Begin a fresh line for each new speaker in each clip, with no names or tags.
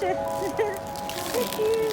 Shit. Thank you.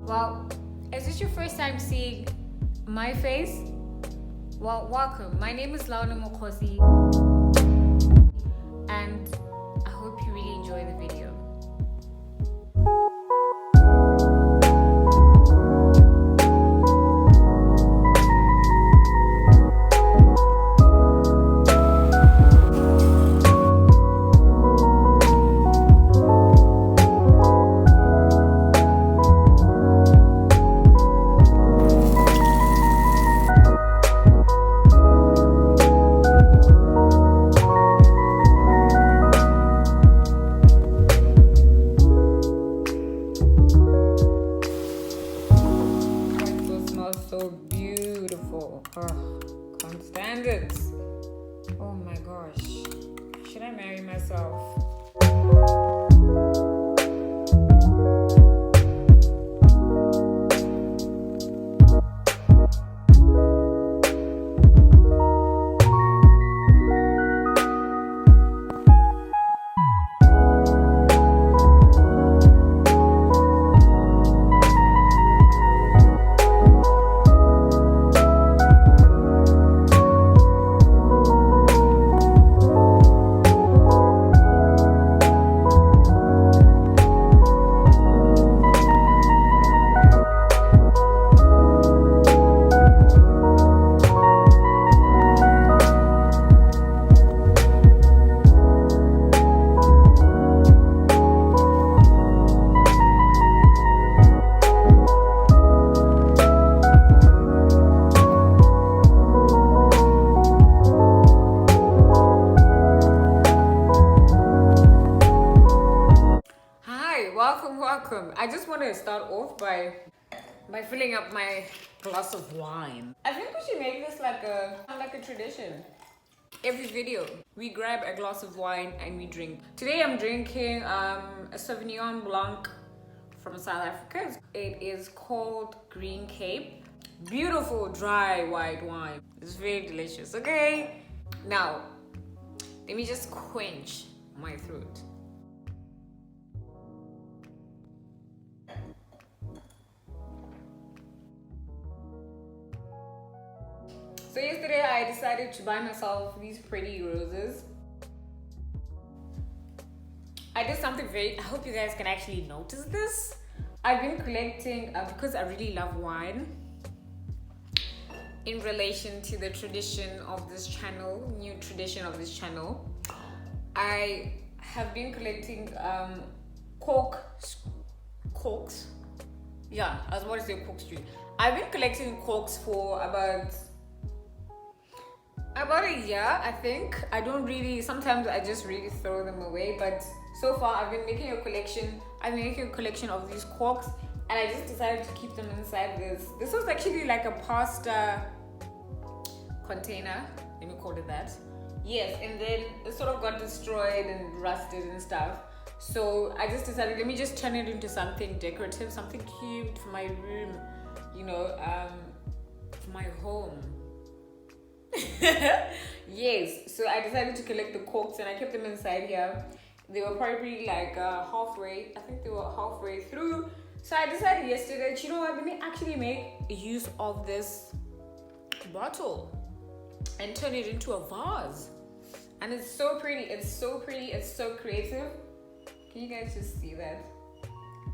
Well, is this your first time seeing my face? Well, welcome. My name is Launa Mokosi, and I hope you really enjoy the video. It smells so beautiful. Oh, can't stand it. Oh my gosh. Should I marry myself? Hi, welcome. I just want to start off by filling up my glass of wine. I think we should make this like a tradition. Every video, we grab a glass of wine and we drink. Today I'm drinking a Sauvignon Blanc from South Africa. It is called Green Cape. Beautiful dry white wine. It's very delicious. Okay, now let me just quench my throat. So yesterday I decided to buy myself these pretty roses. I did something I hope you guys can actually notice this. I've been collecting, because I really love wine, in relation to the tradition of this channel, new tradition of this channel. I have been collecting corks. Yeah, I was about to say corkscrew. I've been collecting corks for about a year, I think. I don't really, sometimes I just really throw them away, but so far I've been making a collection of these corks, and I just decided to keep them inside this was actually like a pasta container, let me call it that. Yes, and then it sort of got destroyed and rusted and stuff, so I just decided, let me just turn it into something decorative, something cute for my room, you know, for my home. Yes, so I decided to collect the corks and I kept them inside here. They were probably like halfway, I think they were halfway through. So I decided yesterday, you know what, let me actually make use of this bottle and turn it into a vase. And it's so pretty, it's so creative. Can you guys just see that?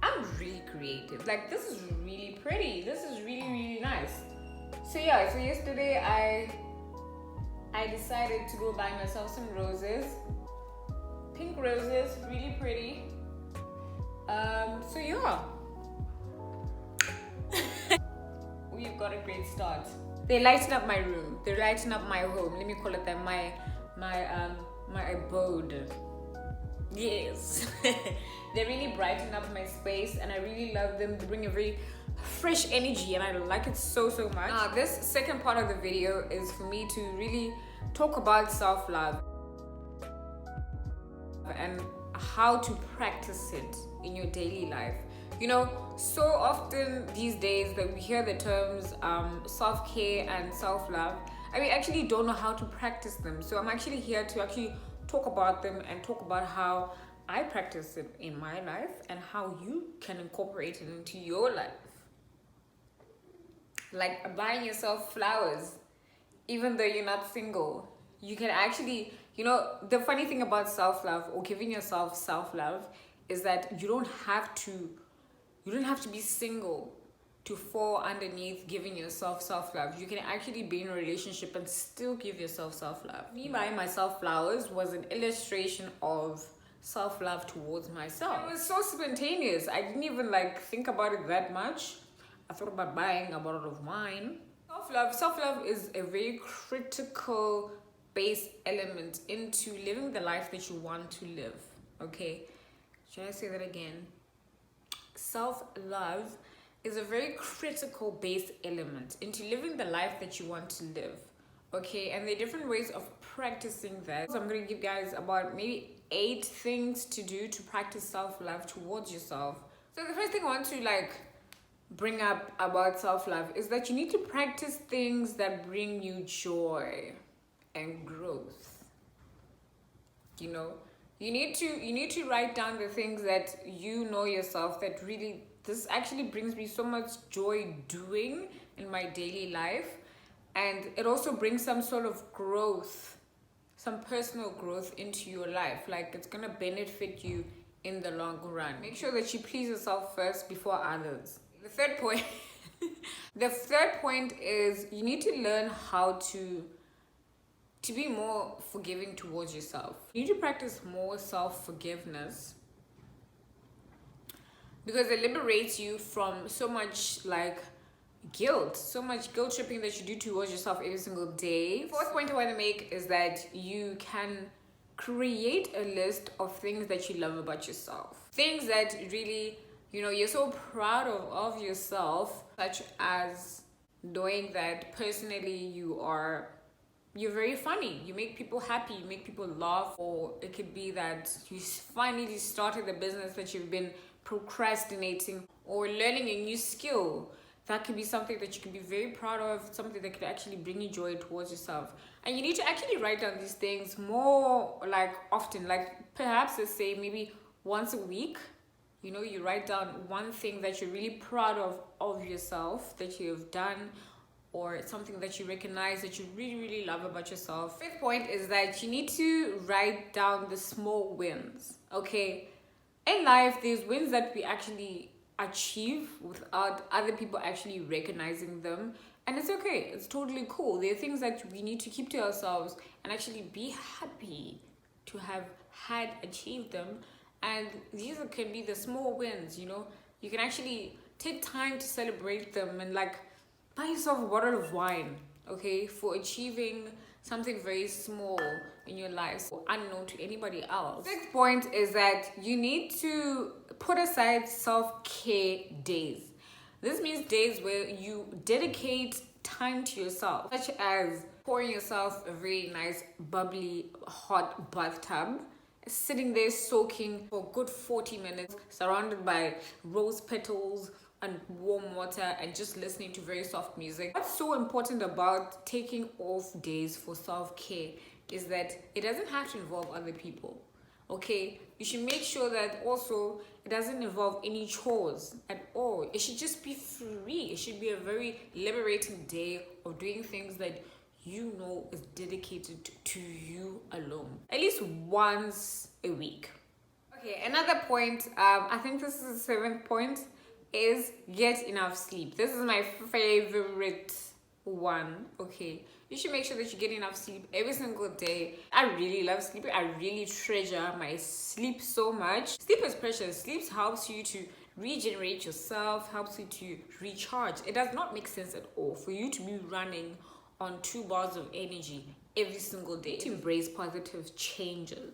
I'm really creative. Like, this is really pretty. This is really, really nice. So yeah, so yesterday I decided to go buy myself some roses. Pink roses, really pretty. So yeah. We've got a great start. They lighten up my room. They lighten up my home. Let me call it that. My abode. Yes. They really brighten up my space, and I really love them. They bring a very fresh energy, and I like it so much. Now, this second part of the video is for me to really talk about self-love and how to practice it in your daily life. You know, so often these days that we hear the terms self-care and self-love, and we actually don't know how to practice them. So I'm actually here to actually talk about them and talk about how I practice it in my life and how you can incorporate it into your life. Like buying yourself flowers, even though you're not single. You can actually, you know, the funny thing about self-love or giving yourself self-love is that you don't have to be single to fall underneath giving yourself self-love. You can actually be in a relationship and still give yourself self-love. Me buying myself flowers was an illustration of self-love towards myself. It was so spontaneous. I didn't even think about it that much. I thought about buying a bottle of wine. Self-love is a very critical base element into living the life that you want to live. Okay, should I say that again? Self-love is a very critical base element into living the life that you want to live. Okay, and there are different ways of practicing that. So I'm going to give you guys about maybe 8 things to do to practice self-love towards yourself. So the first thing I want to bring up about self-love is that you need to practice things that bring you joy and growth. You know, you need to write down the things that you know yourself that really, this actually brings me so much joy doing in my daily life, and it also brings some sort of growth, some personal growth into your life. Like, it's gonna benefit you in the long run. Make sure that you please yourself first before others. The third point is you need to learn how to be more forgiving towards yourself. You need to practice more self-forgiveness because it liberates you from so much guilt tripping that you do towards yourself every single day. Fourth point I want to make is that you can create a list of things that you love about yourself. Things that really, you know, you're so proud of yourself, such as knowing that personally you're very funny, you make people happy, you make people laugh, or it could be that you finally started the business that you've been procrastinating, or learning a new skill. That could be something that you can be very proud of, something that could actually bring you joy towards yourself. And you need to actually write down these things more often, perhaps let's say maybe once a week. You know, you write down one thing that you're really proud of yourself that you have done, or it's something that you recognize that you really love about yourself. Fifth point is that you need to write down the small wins. Okay, in life there's wins that we actually achieve without other people actually recognizing them, and it's okay, it's totally cool. There are things that we need to keep to ourselves and actually be happy to have had achieved them. And these can be the small wins. You know, you can actually take time to celebrate them and buy yourself a bottle of wine, okay, for achieving something very small in your life, unknown to anybody else. Sixth point is that you need to put aside self-care days. This means days where you dedicate time to yourself, such as pouring yourself a very nice, bubbly, hot bathtub, sitting there soaking for a good 40 minutes, surrounded by rose petals and warm water, and just listening to very soft music. What's so important about taking off days for self-care is that it doesn't have to involve other people. Okay, you should make sure that also it doesn't involve any chores at all. It should just be free. It should be a very liberating day of doing things that you know is dedicated to you alone, at least once a week. Okay, another point, I think this is the 7th point, is get enough sleep. This is my favorite one. Okay, you should make sure that you get enough sleep every single day. I really love sleeping. I really treasure my sleep so much. Sleep is precious. Sleep helps you to regenerate yourself, helps you to recharge. It does not make sense at all for you to be running on 2 bars of energy every single day. To embrace positive changes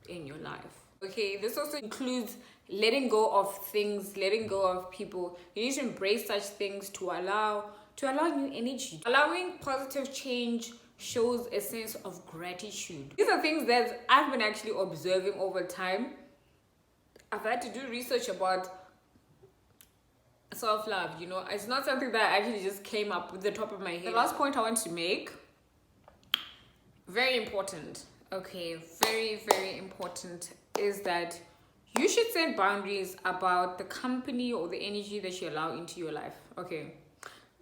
in your life. Okay, this also includes letting go of things, letting go of people. You need to embrace such things to allow new energy. Allowing positive change shows a sense of gratitude. These are things that I've been actually observing over time. I've had to do research about self-love, you know. It's not something that actually just came up with the top of my head. The last point I want to make, very important, okay, very, very important, is that you should set boundaries about the company or the energy that you allow into your life. Okay,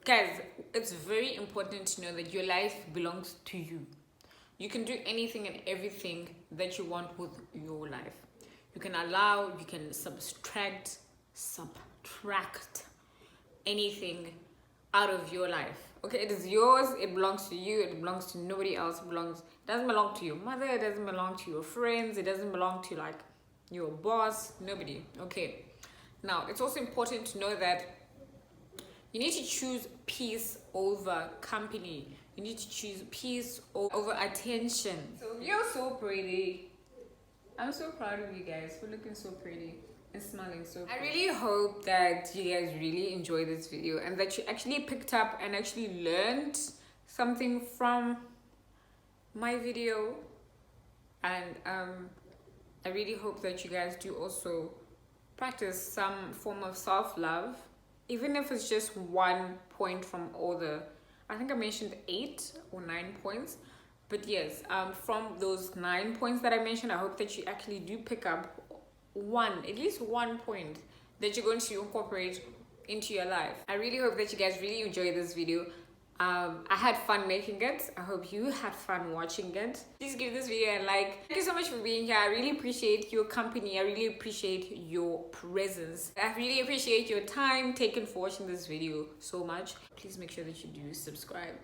guys, it's very important to know that your life belongs to you. You can do anything and everything that you want with your life. You can allow, you can subtract anything out of your life. Okay, it is yours, it belongs to you, it belongs to nobody else. It doesn't belong to your mother, it doesn't belong to your friends, it doesn't belong to like your boss, nobody. Okay, now it's also important to know that you need to choose peace over company. You need to choose peace over attention. So you're so pretty. I'm so proud of you guys for looking so pretty and smiling so pretty. I really hope that you guys really enjoyed this video and that you actually picked up and actually learned something from my video. And I really hope that you guys do also practice some form of self-love, even if it's just 1 point from all the, I think I mentioned 8 or 9 points. But yes, from those 9 points that I mentioned, I hope that you actually do pick up at least one point that you're going to incorporate into your life. I really hope that you guys really enjoyed this video. I had fun making it. I hope you had fun watching it. Please give this video a like. Thank you so much for being here. I really appreciate your company. I really appreciate your presence. I really appreciate your time taken for watching this video so much. Please make sure that you do subscribe.